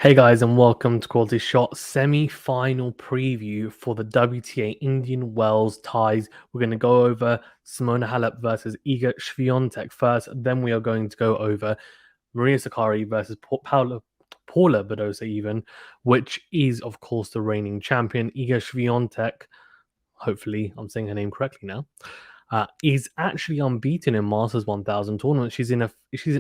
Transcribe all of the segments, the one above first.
Hey guys, and welcome to QualityShot semi-final preview for the WTA Indian Wells ties. We're going to go over Simona Halep versus Iga Swiatek first. Then we are going to go over Maria Sakkari versus Paula Badosa even, which is, of course, the reigning champion. Iga Swiatek, hopefully I'm saying her name correctly now, is actually unbeaten in Masters 1000 tournament. She's in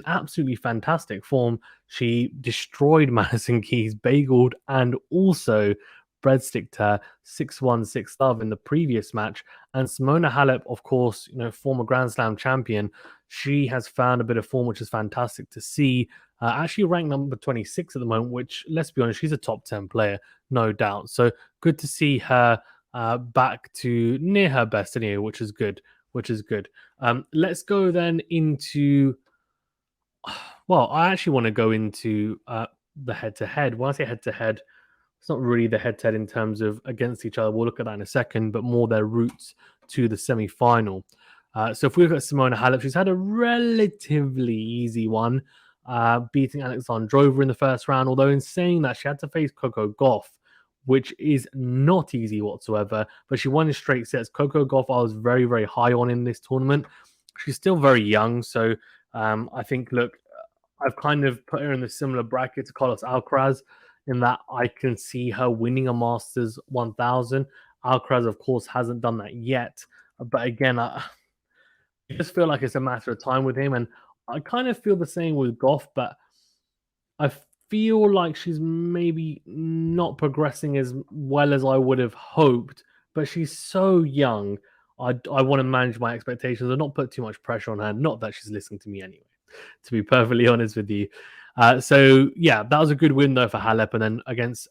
absolutely fantastic form. She destroyed Madison Keys, bageled, and also breadsticked her 6-1, 6-love in the previous match. And Simona Halep, of course, former Grand Slam champion, she has found a bit of form, which is fantastic to see. Actually ranked number 26 at the moment, which, let's be honest, she's a top 10 player, no doubt. So good to see her back to near her best anyway, which is good. Let's go then into. Well, I actually want to go into the head-to-head. When I say head-to-head, it's not really the head-to-head in terms of against each other. We'll look at that in a second, but more their routes to the semi-final. So if we look at Simona Halep, she's had a relatively easy one, beating Alexandrova in the first round. Although in saying that, she had to face Coco Gauff, which is not easy whatsoever. But she won in straight sets. Coco Gauff, I was very, very high on in this tournament. She's still very young, so I think, look, I've kind of put her in the similar bracket to Carlos Alcaraz in that I can see her winning a Masters 1000. Alcaraz, of course, hasn't done that yet. But again, I just feel like it's a matter of time with him. And I kind of feel the same with Goff, but I feel like she's maybe not progressing as well as I would have hoped. But she's so young. I want to manage my expectations and not put too much pressure on her. Not that she's listening to me anyway, to be perfectly honest with you. So yeah, that was a good win though for Halep, and then against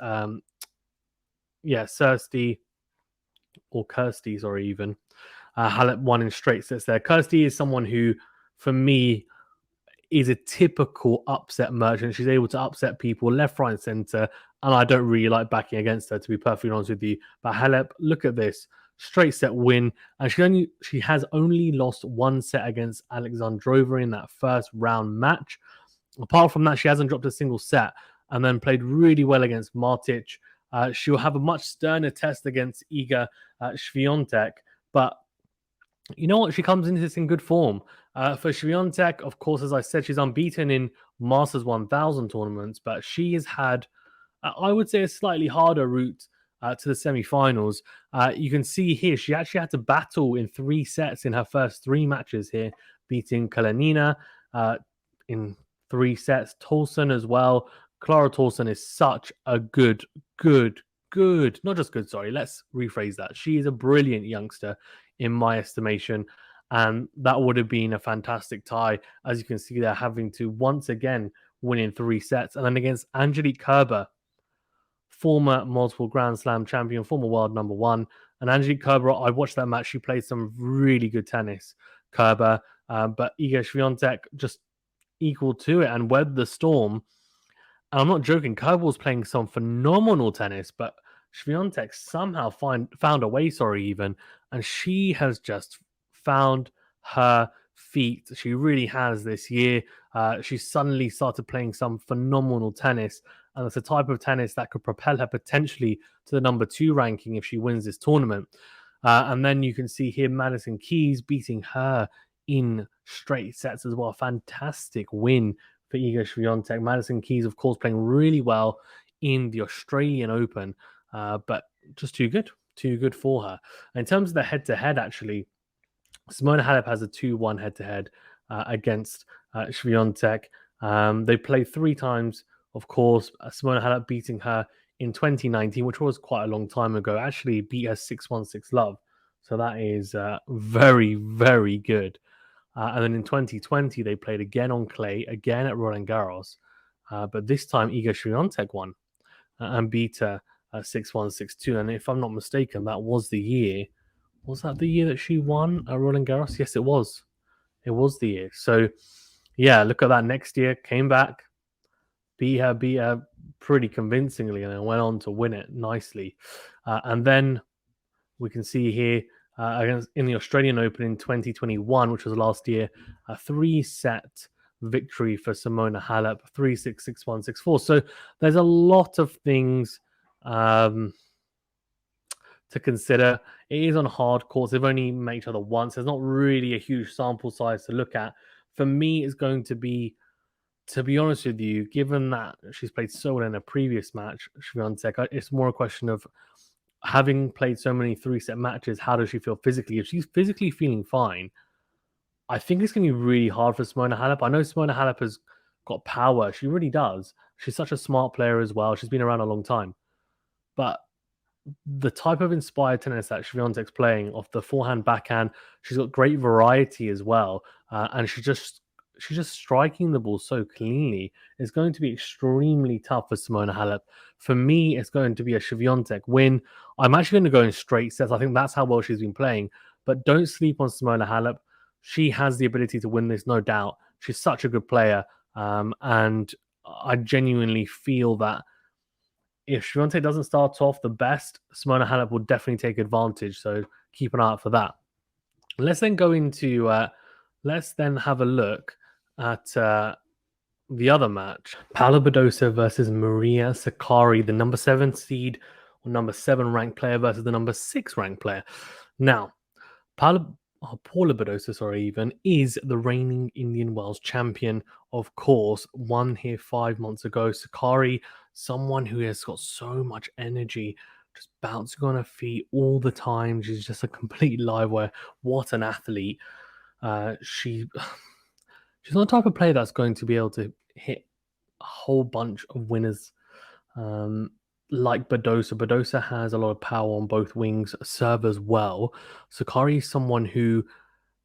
Kirsty, sorry, even Halep won in straight sets there. Kirsty is someone who, for me, is a typical upset merchant. She's able to upset people left, right, and center, and I don't really like backing against her, to be perfectly honest with you. But Halep, look at this straight set win, and she has only lost one set against Alexandrova in that first round match. Apart from that, she hasn't dropped a single set, and then played really well against Martic. She'll have a much sterner test against Iga Swiatek, but you know what? She comes into this in good form. For Swiatek, of course, as I said, she's unbeaten in Masters 1000 tournaments, but she has had, I would say, a slightly harder route to the semi-finals. You can see here, she actually had to battle in 3 sets in her first 3 matches here, beating Kalinina in 3 sets, Tolson as well. Clara Tolson is such a good, not just good, sorry, let's rephrase that. She is a brilliant youngster in my estimation, and that would have been a fantastic tie. As you can see, they're having to once again win in 3 sets. And then against Angelique Kerber, former multiple Grand Slam champion, former world number 1. And Angelique Kerber, I watched that match. She played some really good tennis, Kerber. But Iga Swiatek just equal to it and weathered the storm. And I'm not joking. Kerber was playing some phenomenal tennis, but Swiatek somehow found a way, even. And she has just found her feet. She really has this year. She suddenly started playing some phenomenal tennis. And it's a type of tennis that could propel her potentially to the number 2 ranking if she wins this tournament. And then you can see here Madison Keys beating her in straight sets as well. Fantastic win for Iga Swiatek. Madison Keys, of course, playing really well in the Australian Open, but just too good for her. In terms of the head-to-head, actually, Simona Halep has a 2-1 head-to-head against Swiatek. They played 3 times, of course. Simona Halep beating her in 2019, which was quite a long time ago. Actually beat her 6-1, 6-love. So that is very, very good. And then in 2020, they played again on clay, again at Roland Garros. But this time, Iga Swiatek won and beat her 6-1, 6-2. And if I'm not mistaken, that was the year. Was that the year that she won at Roland Garros? Yes, it was. It was the year. So, yeah, look at that. Next year, came back, beat her pretty convincingly, and then went on to win it nicely. And then we can see here, against in the Australian Open in 2021, which was last year, a 3-set victory for Simona Halep, 3-6, 6-1, 6-4. So there's a lot of things to consider. It is on hard courts. They've only met each other once. There's not really a huge sample size to look at. For me, it's going to be honest with you, given that she's played so well in a previous match, Swiatek, it's more a question of having played so many 3-set matches, how does she feel physically? If she's physically feeling fine, I think it's going to be really hard for Simona Halep. I know Simona Halep has got power. She really does. She's such a smart player as well. She's been around a long time. But the type of inspired tennis that Swiatek's playing, off the forehand, backhand, she's got great variety as well, and she's just striking the ball so cleanly. It's going to be extremely tough for Simona Halep. For me, it's going to be a Swiatek win. I'm actually going to go in straight sets. I think that's how well she's been playing. But don't sleep on Simona Halep. She has the ability to win this, no doubt. She's such a good player, and I genuinely feel that if Swiatek doesn't start off the best, Simona Halep will definitely take advantage. So keep an eye out for that. Let's then go into, let's then have a look at the other match. Paula Badosa versus Maria Sakkari, the number 7 seed or number 7 ranked player versus the number 6 ranked player. Now, Paula Badosa, is the reigning Indian Wells champion, of course, won here 5 months ago. Sakkari, someone who has got so much energy, just bouncing on her feet all the time. She's just a complete live wire. What an athlete. She's not the type of player that's going to be able to hit a whole bunch of winners like Badosa. Badosa has a lot of power on both wings, serve as well. Sakkari is someone who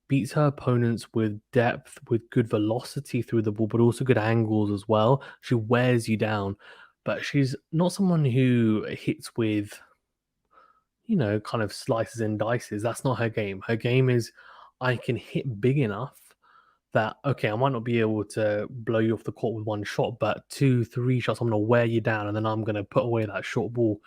beats her opponents with depth, with good velocity through the ball, but also good angles as well. She wears you down, but she's not someone who hits with, kind of slices and dices. That's not her game. Her game is, I can hit big enough that, okay, I might not be able to blow you off the court with one shot, but 2, 3 shots, I'm going to wear you down, and then I'm going to put away that short ball.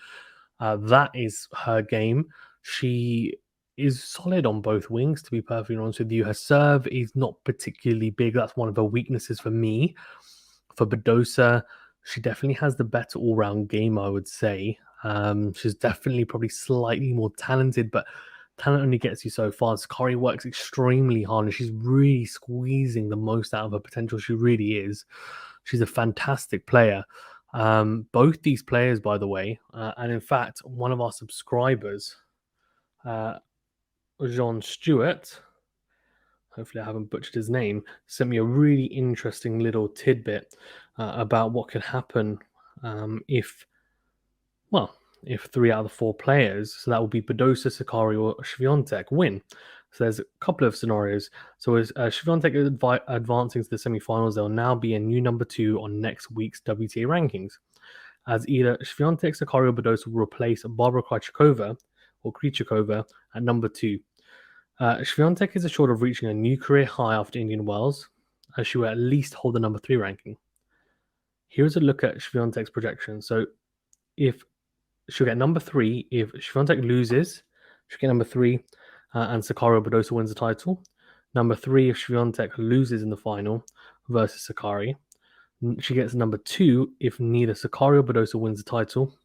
That is her game. She is solid on both wings, to be perfectly honest with you. Her serve is not particularly big. That's one of her weaknesses for me. For Badosa, she definitely has the better all-round game, I would say. She's definitely probably slightly more talented, but talent only gets you so far. Sakkari works extremely hard, and she's really squeezing the most out of her potential. She really is. She's a fantastic player. Both these players, by the way, and in fact, one of our subscribers, Jean Stewart, hopefully I haven't butchered his name, sent me a really interesting little tidbit about what could happen if 3 out of the 4 players, so that will be Badosa, Sakkari, or Swiatek, win. So there's a couple of scenarios. So as Swiatek advancing to the semifinals, they'll now be a new number 2 on next week's WTA rankings, as either Swiatek, Sakkari, or Badosa will replace Barbara Krejcikova at number 2. Swiatek is assured of reaching a new career high after Indian Wells, as she will at least hold the number 3 ranking. Here's a look at Swiatek's projection. So if she'll get number 3, if Swiatek loses, she'll get number 3, and Sakkari or Badosa wins the title. Number 3, if Swiatek loses in the final versus Sakkari. She gets number 2 if neither Sakkari or Badosa wins the title.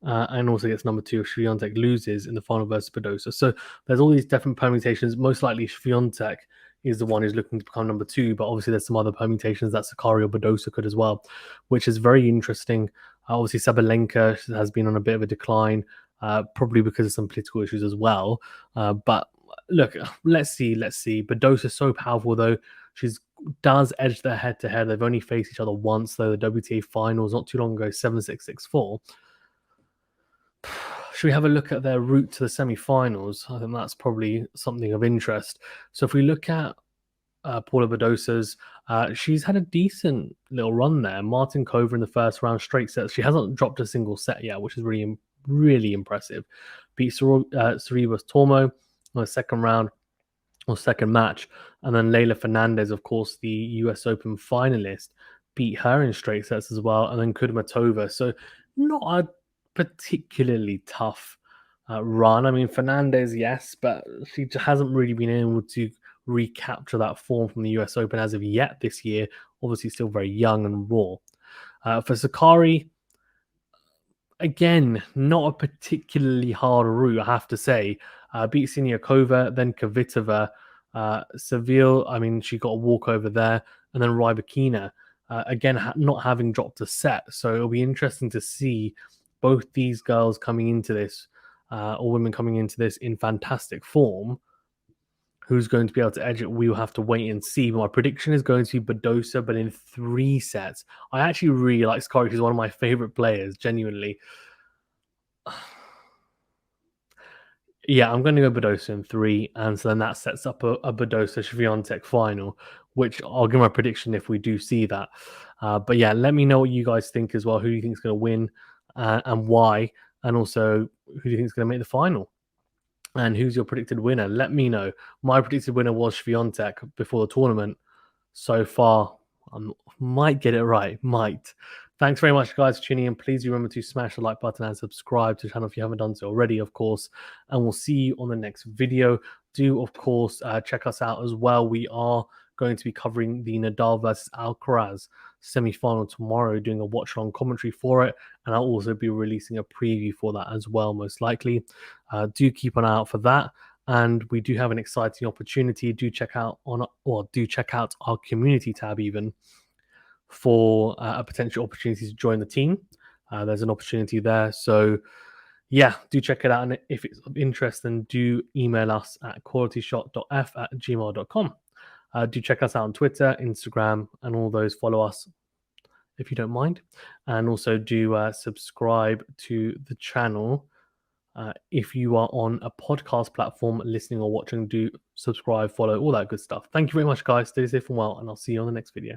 And also gets number 2 if Swiatek loses in the final versus Badosa. So there's all these different permutations. Most likely Swiatek is the one who's looking to become number 2, but obviously there's some other permutations that Sakkari or Badosa could as well, which is very interesting. Obviously Sabalenka has been on a bit of a decline, probably because of some political issues as well. But look, let's see. Badosa is so powerful, though. She does edge their head-to-head. They've only faced each other once, though, the WTA finals not too long ago, 7-6, 6-4. Should we have a look at their route to the semi-finals? I think that's probably something of interest. So if we look at Paula Badosa's, she's had a decent little run there. Martin Kova in the first round, straight sets. She hasn't dropped a single set yet, which is really, really impressive. Beat Sorribes Tormo in the second round or second match. And then Leylah Fernandez, of course, the US Open finalist, beat her in straight sets as well. And then Kudermetova. So not a particularly tough run. I mean, Fernandez, yes, but she hasn't really been able to recapture that form from the US Open as of yet this year. Obviously, still very young and raw. For Sakkari, again, not a particularly hard route, I have to say. Beat Siniakova, then Kvitova, Seville. I mean, she got a walkover there, and then Rybakina. Again, not having dropped a set, so it'll be interesting to see both these girls coming into this, or women coming into this in fantastic form. Who's going to be able to edge it? We will have to wait and see. But my prediction is going to be Badosa, but in 3 sets. I actually really like Sakkari. She's one of my favorite players, genuinely. Yeah, I'm going to go Badosa in 3, and so then that sets up a Badosa Swiatek final, which I'll give my prediction if we do see that. But yeah, let me know what you guys think as well. Who do you think is going to win and why? And also, who do you think is going to make the final? And who's your predicted winner? Let me know. My predicted winner was Swiatek before the tournament. So far, I might get it right. Might. Thanks very much, guys, for tuning in. Please remember to smash the like button and subscribe to the channel if you haven't done so already, of course. And we'll see you on the next video. Do, of course, check us out as well. We are going to be covering the Nadal versus Alcaraz semi-final tomorrow, doing a watch-along commentary for it. And I'll also be releasing a preview for that as well, most likely. Do keep an eye out for that. And we do have an exciting opportunity. Do check out our community tab even for a potential opportunity to join the team. There's an opportunity there. So yeah, do check it out. And if it's of interest, then do email us at qualityshot.f@gmail.com. Do check us out on Twitter, Instagram, and all those. Follow us if you don't mind. And also do subscribe to the channel. If you are on a podcast platform listening or watching, do subscribe, follow, all that good stuff. Thank you very much, guys. Stay safe and well, and I'll see you on the next video.